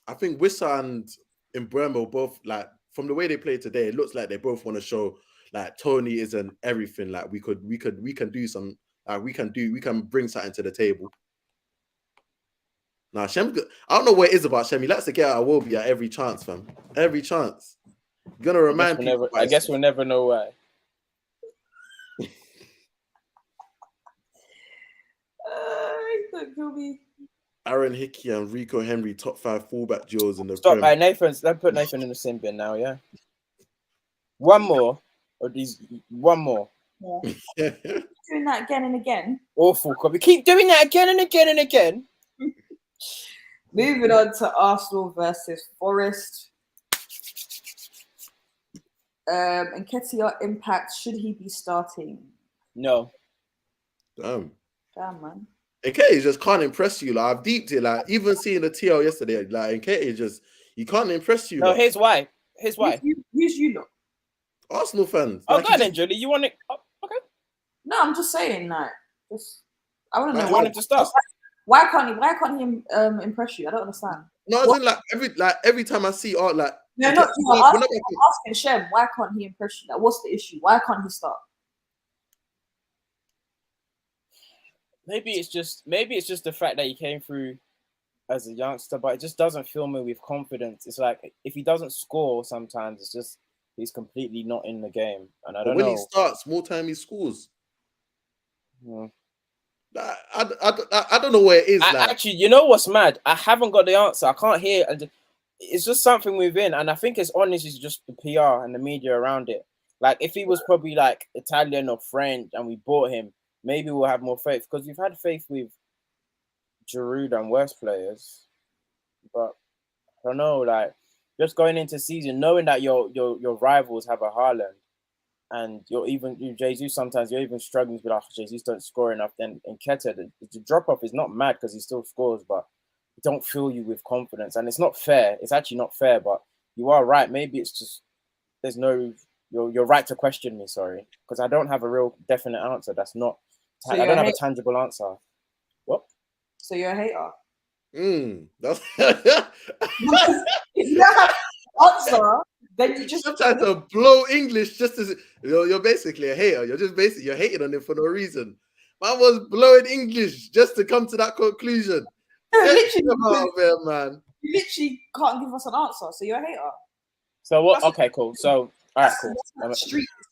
I think Wissa and Mbeumo both, like, from the way they play today, it looks like they both want to show like Tony isn't everything. Like we can do some. We can bring something to the table. Now, Shem, I don't know what it is about Shem. He likes to get out of Wobie at every chance, fam. Every chance. You're gonna remind people. I guess we'll never know why. Don't kill me. Aaron Hickey and Rico Henry, top 5 fullback duos in the Stop, Prem. Nathan's. Don't put Nathan in the sin bin now, yeah? One more. Or these. One more. Yeah. Doing that again and again. Awful. We keep doing that again and again and again. Moving on to Arsenal versus Forest. Nketiah impact. Should he be starting? No. Damn, man. Nketiah just can't impress you. Like I've deeped it. Like even seeing the TL yesterday, like Nketiah just he can't impress you. No, like. here's why. Here's why. Who's you lot? Arsenal fans. Oh, like, go then, Julie. You want it? Oh, okay. No, I'm just saying that. I want to know You want him to start. Why can't he impress you? I don't understand. No, as in like every time I see art, like no, not I'm asking Shem. Why can't he impress you? Like, what's the issue? Why can't he start? Maybe it's just the fact that he came through as a youngster, but it just doesn't fill me with confidence. It's like if he doesn't score, sometimes it's just he's completely not in the game, and I don't know. When he starts, more time he scores. Yeah. I don't know where it is. Actually, you know what's mad? I haven't got the answer. I can't hear. It's just something within, and I think it's honestly just the PR and the media around it. Like if he was probably like Italian or French, and we bought him, maybe we'll have more faith because we've had faith with Giroud and worse players. But I don't know, like just going into season, knowing that your rivals have a Haaland. And you Jesus, sometimes you're even struggling to be like, Jesus don't score enough. Then Nketiah, the drop off is not mad because he still scores, but it don't fill you with confidence. And it's not fair. It's actually not fair, but you are right. Maybe it's just you're right to question me, sorry. Because I don't have a real definite answer. I don't have a tangible answer. What? So you're a hater? That's you don't have an answer. Then you just sometimes to blow English just as you're basically a hater. You're hating on him for no reason. Man was blowing English just to come to that conclusion. Man. You literally can't give us an answer, so you're a hater. So what? Okay, cool. So all right, cool.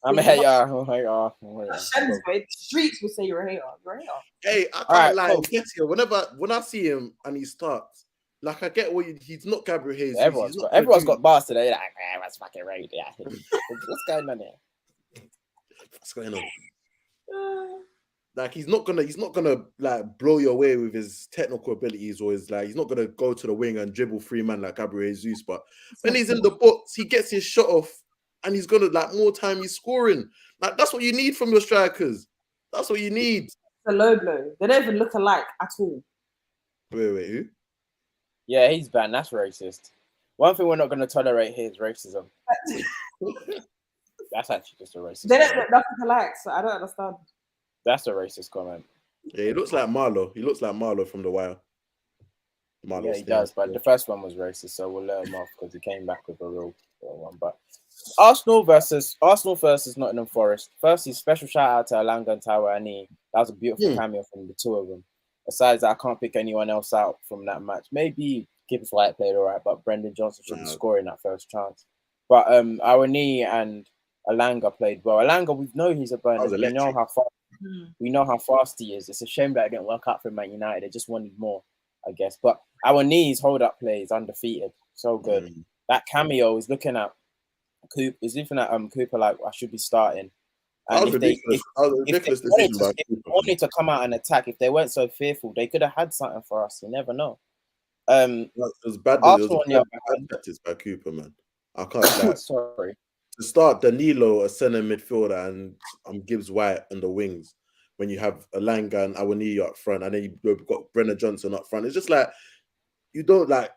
I'm a hater. The streets will say you're a hater. You're a hater. Hey, I can't lie. Cool. When I see him and he starts. Like I get what he's not Gabriel Hayes. Everyone's got bars today. Like, that's fucking right. Yeah. What's going on there? What's going on? Like he's not gonna like blow you away with his technical abilities, or he's not gonna go to the wing and dribble 3 man like Gabriel Jesus. But when he's in the box, he gets his shot off, and he's gonna like more time he's scoring. Like that's what you need from your strikers. That's what you need. It's a low blow. They don't even look alike at all. Wait, who? Yeah, he's banned. That's racist. One thing we're not going to tolerate here is racism. That's actually just a racist. They don't look nothing alike, so I don't understand. That's a racist comment. Yeah, he looks like Marlo. He looks like Marlo from The Wire. Yeah, he does, but the first one was racist, so we'll let him off because he came back with a real one. But Arsenal versus Nottingham Forest. Firstly, special shout out to Alanga and Tawani. That was a beautiful cameo from the two of them. Besides that, I can't pick anyone else out from that match. Maybe Gibbs White played all right, but Brendan Johnson should be scoring that first chance. But Awani and Alanga played well. Alanga, we know he's a burner. We know how fast he is. It's a shame that it didn't work out for Man United. They just wanted more, I guess. But Awani's hold-up play is undefeated. So good. That cameo is looking at Cooper like I should be starting. That was ridiculous. That was a ridiculous decision by if they wanted to come out and attack, if they weren't so fearful, they could have had something for us. You never know. It was bad. Arsenal It was bad tactics by Cooper, man. I can't lie. Sorry. To start Danilo, a centre midfielder, and Gibbs White on the wings, when you have Alanga and Awoniyi up front, and then you've got Brennan Johnson up front. It's just like, you don't like,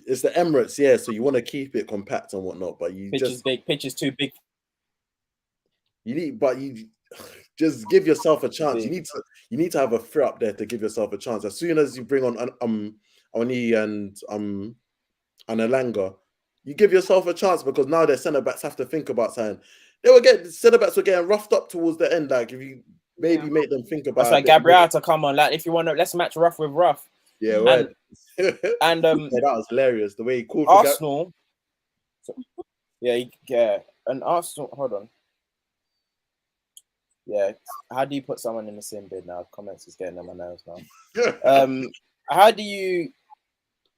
it's the Emirates, yeah, so you want to keep it compact and whatnot, but you pitch is big, pitch is too big. You just give yourself a chance. You need to have a threat up there to give yourself a chance. As soon as you bring on Awoniyi and Alanga, you give yourself a chance, because now their centre backs have to think about something. Centre backs were getting roughed up towards the end. Like, if you maybe make them think about. That's like Gabriel to come on. Like, if you want to, let's match rough with rough. Yeah, right. And yeah, that was hilarious. The way he called Arsenal. And Arsenal. Hold on. Yeah, how do you put someone in the sin bin now? Comments is getting on my nerves now. How do you?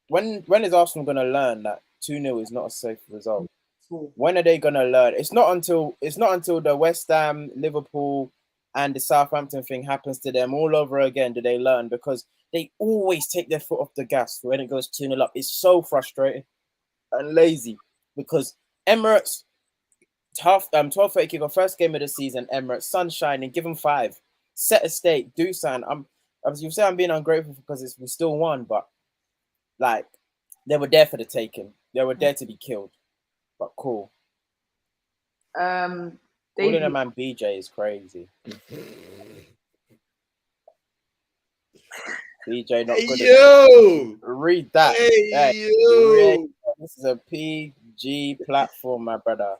When is Arsenal going to learn that 2-0 is not a safe result? When are they going to learn? It's not until the West Ham, Liverpool, and the Southampton thing happens to them all over again do they learn, because they always take their foot off the gas when it goes 2-0 up. It's so frustrating and lazy, because Emirates, 12:30 kickoff, first game of the season, Emirates, sun shining, give them 5, set a stake, do something. As you say, I'm being ungrateful because we still won, but like, they were there for the taking. They were there to be killed. But cool. Calling a man BJ is crazy. BJ not good enough. Read that. This is a PG platform, my brother.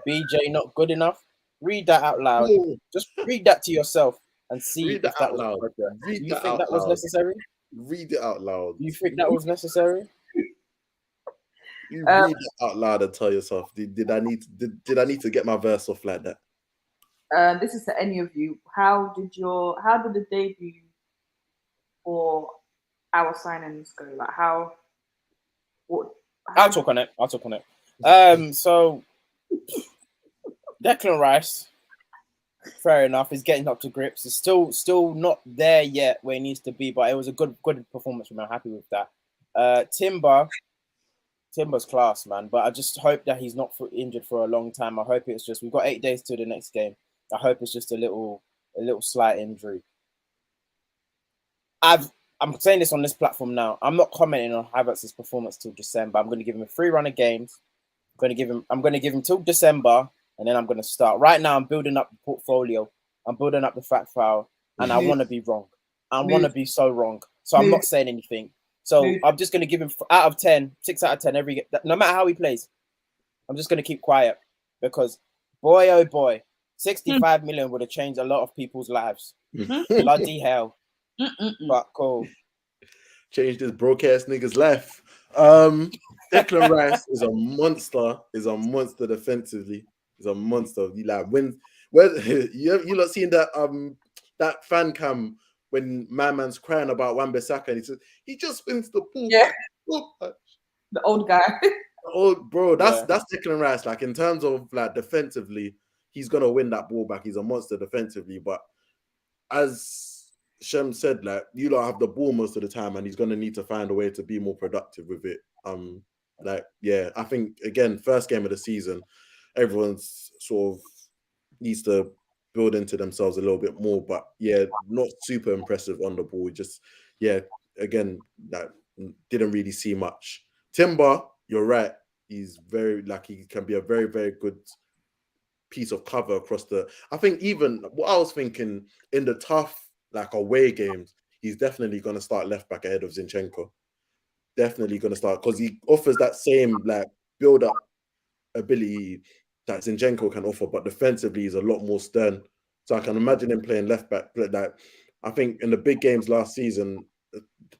BJ not good enough. Read that out loud. Just read that to yourself and see if that was appropriate. Do you think that was necessary? Read it out loud. Do you think that was necessary? You read it out loud and tell yourself, did I need to get my verse off like that? This is to any of you. How did the debut for our signings go? Like, I'll talk on it. So Declan Rice, fair enough, is getting up to grips. It's still not there yet where he needs to be, but it was a good performance from him. I'm happy with that. Timber's class, man, but I just hope that he's not injured for a long time. I hope it's just, we've got 8 days to the next game. I hope it's just a little slight injury. I'm saying this on this platform now. I'm not commenting on Havertz's performance till December. I'm going to give him a free run of games. I'm going to give him till December, and then I'm going to start. Right now, I'm building up the portfolio. I'm building up the fact file, and I want to be wrong. I want to be so wrong. So I'm not saying anything. So I'm just going to give him 6 out of 10 every game. No matter how he plays, I'm just going to keep quiet, because boy, oh boy, 65 million would have changed a lot of people's lives. Bloody hell. But cool. Changed this broke-ass nigga's life. Declan Rice is a monster defensively. He's a monster. You like when you not seen that fan cam when my man's crying about Wan-Bissaka and he says he just wins the ball. Yeah. The old guy. That's Declan Rice. Like, in terms of like defensively, he's gonna win that ball back. He's a monster defensively. But as Shem said, like, you don't have the ball most of the time, and he's gonna need to find a way to be more productive with it. I think again, first game of the season, everyone's sort of needs to build into themselves a little bit more. But yeah, not super impressive on the ball. Just again, that didn't really see much. Timber, you're right. He's he can be a very, very good piece of cover across the. I think even what I was thinking in the tough away games, he's definitely going to start left back ahead of Zinchenko. Definitely going to start, because he offers that same build up ability that Zinchenko can offer, but defensively he's a lot more stern. So I can imagine him playing left back. I think in the big games last season,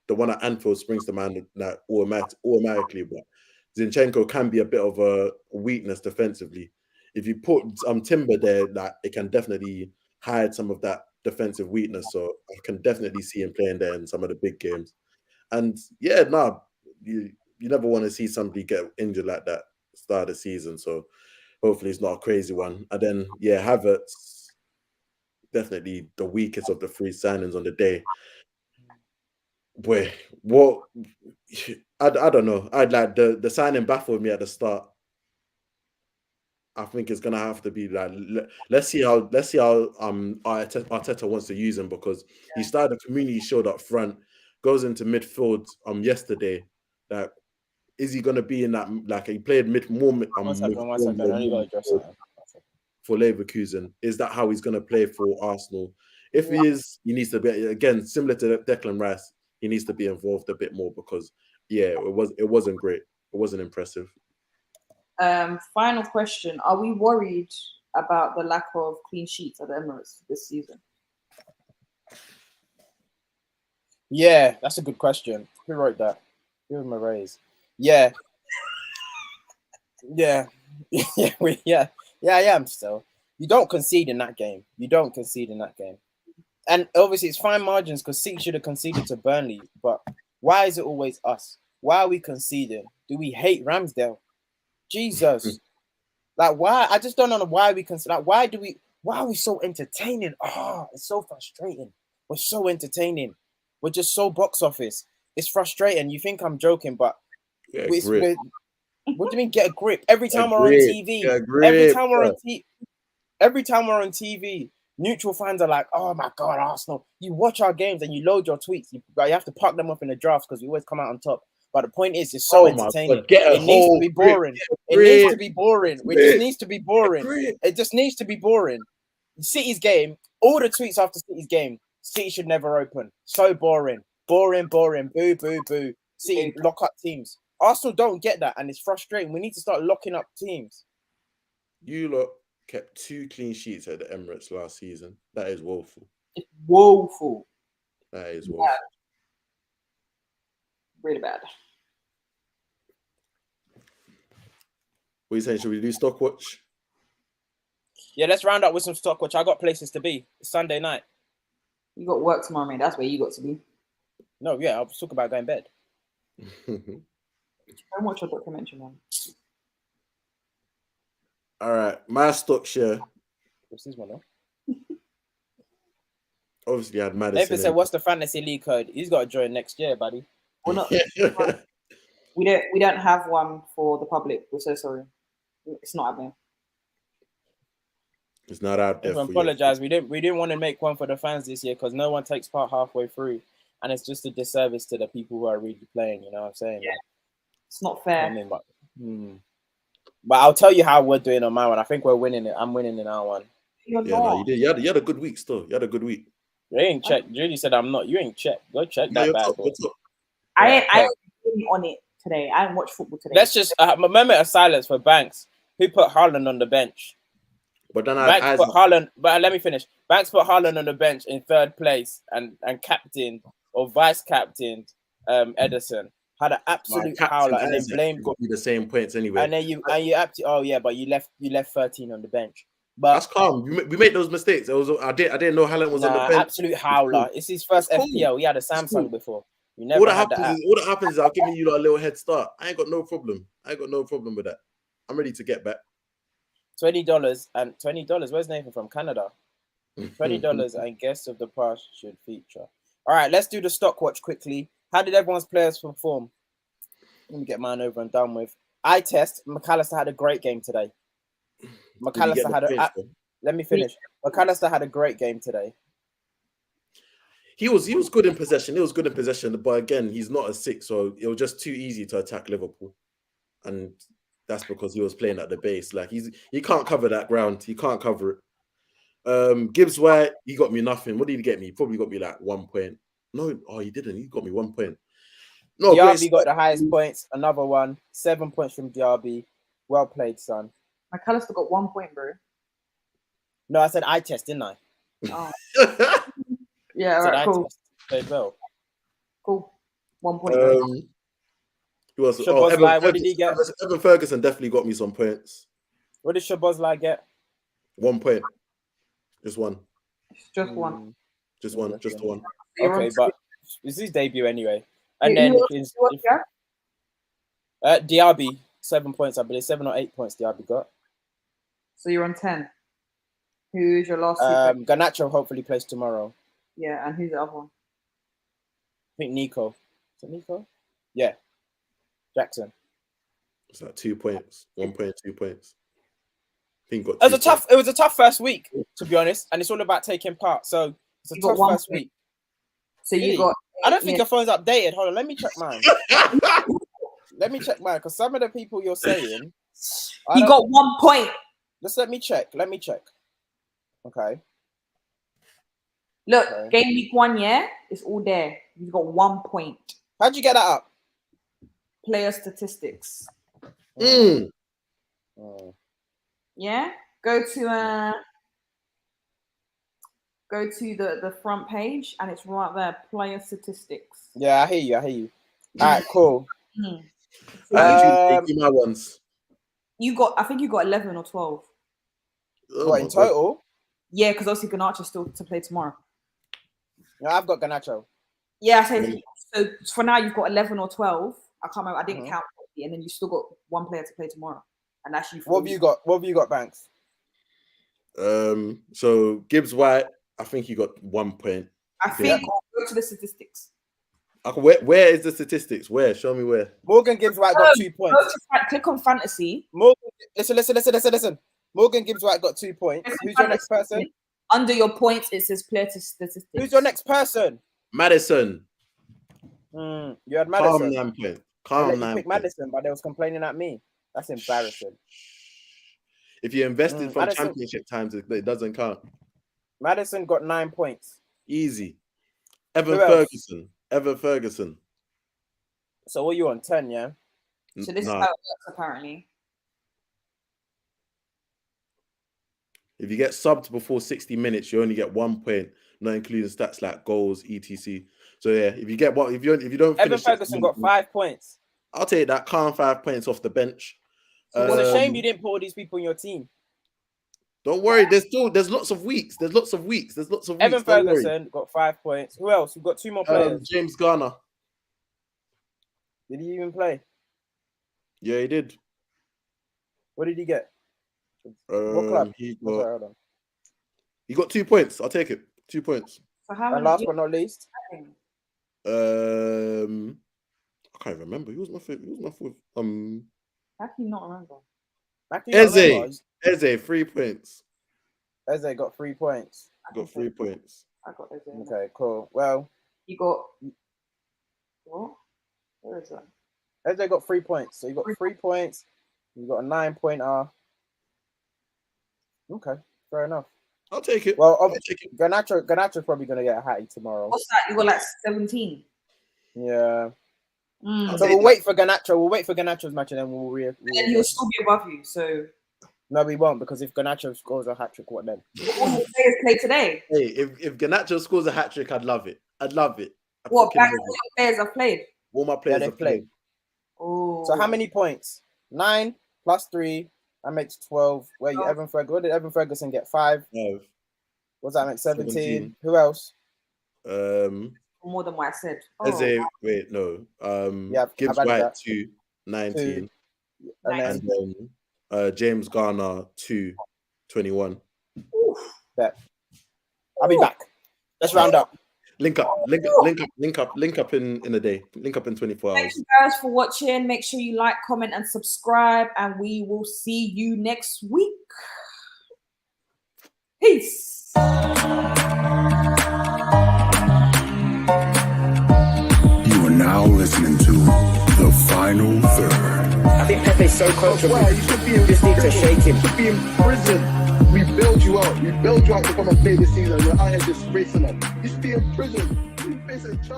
the one at Anfield springs to mind automatically, but Zinchenko can be a bit of a weakness defensively. If you put Timber there, it can definitely hide some of that defensive weakness. So I can definitely see him playing there in some of the big games. And you never want to see somebody get injured like that start of the season. So hopefully it's not a crazy one. And then Havertz, definitely the weakest of the three signings on the day. Boy, what I don't know. I'd like the signing baffled me at the start. I think it's gonna have to be like let's see how Arteta wants to use him, because he started a community shield up front, goes into midfield yesterday. Like, is he gonna be in that? Like, he played One second. I only got to address something. for Leverkusen. Is that how he's gonna play for Arsenal? If he is, he needs to be, again, similar to Declan Rice. He needs to be involved a bit more, because it wasn't great. It wasn't impressive. Final question: are we worried about the lack of clean sheets at the Emirates this season? Yeah, that's a good question. Who wrote that? Give him a raise. Yeah. Yeah. Yeah, I am still. You don't concede in that game. And obviously it's fine margins, because City should have conceded to Burnley. But why is it always us? Why are we conceding? Do we hate Ramsdale? Jesus. Like, why? I just don't know why we concede. Like, why are we so entertaining? Oh, it's so frustrating. We're so entertaining. We're just so box office. It's frustrating. You think I'm joking, but what do you mean get a grip? Every time we're on TV, every time we're on TV, neutral fans are like, "Oh my God, Arsenal!" You watch our games and you load your tweets. You have to park them up in the drafts because we always come out on top. But the point is, it's so entertaining. It needs to be boring. It needs to be boring. It just needs to be boring. It just needs to be boring. City's game, all the tweets after City's game, City should never open. So boring. Boring. Boo, boo, boo. City lock up teams. Arsenal don't get that, and it's frustrating. We need to start locking up teams. You lot kept 2 clean sheets at the Emirates last season. That is woeful. It's woeful. That is woeful. Bad. Really bad. What are you saying? Should we do stock watch? Yeah, let's round up with some stock watch. I got places to be. It's Sunday night. You got work tomorrow, mate. That's where you got to be. No, yeah, I was talking about going to bed. Don't watch your documentary, man. All right, my stock share. What's this one, though? Obviously, I had Madison. Nathan said, "What's the fantasy league code?" He's got to join next year, buddy. We're not. we don't have one for the public. We're so sorry. It's not happening. It's not out there. I apologize. We didn't want to make one for the fans this year because no one takes part halfway through, and it's just a disservice to the people who are really playing. You know what I'm saying? Yeah. It's not fair. But I'll tell you how we're doing on my one. I think we're winning it. I'm winning in our one. Yeah, no, you did. You had a good week still. You had a good week. You ain't checked. Judy said I'm not. You ain't checked. Go check that bad boy. I ain't on it today. I didn't watch football today. Let's just a moment of silence for Banks, who put Haaland on the bench. But then Banks put Haaland. But let me finish. Banks put Haaland on the bench in 3rd place and captain or vice captain Ederson. Had an absolute howler and then blamed. Got me the same points anyway. And then you but you left 13 on the bench. But that's calm. We made those mistakes. I didn't know Haaland was on the bench. Absolute howler. It's his first FPL. He had a Samsung before. You never all that happens is I'll give you a little head start. I ain't got no problem. With that. I'm ready to get back. $20 and $20. Where's Nathan from? Canada. $20 and guests of the past should feature. All right, let's do the stock watch quickly. How did everyone's players perform? Let me get mine over and done with. Eye test. McAllister had a great game today. Let me finish. McAllister had a great game today. He was good in possession. But again, he's not a 6, so it was just too easy to attack Liverpool, and that's because he was playing at the base. Like he can't cover that ground. He can't cover it. Gibbs White, he got me nothing. What did he get me? He probably got me like 1 point. No, he didn't. He got me 1 point. No, Diaby got the highest points. Another one. 7 points from Diaby. Well played, son. McAllister got 1 point, bro. No, I said eye test, didn't I? Oh. Yeah, all right, cool. Played well. Cool. 1 point. Who else? What did he get? Evan Ferguson definitely got me some points. What did Shabozlai get? 1 point. Just one. Just one. Just one. Just the one. Okay, but it's his debut anyway. And then Diaby, 7 points, I believe. 7 or 8 points Diaby got. So you're on 10. Who's your last two? Garnacho hopefully plays tomorrow. Yeah, and who's the other one? I think Nico. Is it Nico? Yeah. Jackson. It's like 2 points. 1 point, 2 points. I think he got It was a tough first week, to be honest, and it's all about taking part. So it's a You tough got first 1 week. So you got. I don't think your phone's updated. Hold on, let me check mine. Let me check mine, because some of the people you're saying. You got 1 point. Just let me check. Okay. Look, game week 1, yeah, it's all there. You got 1 point. How'd you get that up? Player statistics. Yeah, go to the front page, and it's right there. Player statistics. Yeah, I hear you. All right, cool. my ones. I think you got 11 or 12. What in total? Yeah, because obviously Garnacho's still to play tomorrow. No, I've got Garnacho. Yeah, I say so. For now, you've got 11 or 12. I can't remember. I didn't count, and then you still got 1 player to play tomorrow. And that's you. What have you got? What have you got, Banks? So Gibbs White, I think he got 1 point. I think go to the statistics. Where is the statistics? Where? Show me where. Morgan Gibbs White got 2 points. Click on fantasy. Morgan, listen. Morgan Gibbs White got 2 points. Who's your next person? Under your points, it says player statistics. Who's your next person? Madison. You had Madison. Calm 9 points. Calm 9 points. Madison, but they was complaining at me. That's embarrassing. If you invested from Madison, championship times, it doesn't count. Madison got 9 points. Easy. Evan Ferguson. So what are you on? 10, yeah? So this is how it works, apparently. If you get subbed before 60 minutes, you only get 1 point, not including stats like goals, etc. So yeah, if you get what, if you don't finish, Evan Ferguson got 5 points. I'll take that. Calm 5 points off the bench. So it's a shame you didn't put all these people in your team. Don't worry. There's lots of weeks. Evan Ferguson got 5 points. Who else? We've got 2 more players. James Garner. Did he even play? Yeah, he did. What did he get? What club? He got 2 points. I'll take it. 2 points. And last but not least, I can't remember. Who was my favorite? How can you not remember? Eze, 3 points. Eze got 3 points. Got 3 points. I got Eze. Okay, cool. Well, you got what? Where is that? Eze got 3 points. So you got 3 points. You got a 9-pointer. Okay, fair enough. I'll take it. Well, Garnacho's probably gonna get a hattie tomorrow. What's that? You got like 17. Yeah. So we'll wait for Garnacho. We'll wait for Garnacho's match, and then we'll and he'll still be above you. So no, we won't, because if Garnacho scores a hat trick, what then? All the players play today. Hey, if Garnacho scores a hat trick, I'd love it. What back all your players have played? All my players have played. Oh. So how many points? 9 plus 3. That makes 12. Where you, Evan Ferguson? What did Evan Ferguson get? 5. What's that make? 17. Who else? More than what I said. Eze, wait, no. Gibbs White 2, 19. And then James Garner 2, 21. Bet. I'll be back. Let's round up. Link up in a day. Link up in 24 hours. Thank you guys for watching. Make sure you like, comment, and subscribe, and we will see you next week. Peace. You are now listening to The Final Third. I think Pepe's so comfortable. Well, you should be in just need to shake him. You should be in prison. We build you out. We build you out to come and play this season. You're out here disgracing us. You should be in prison. You face a charge.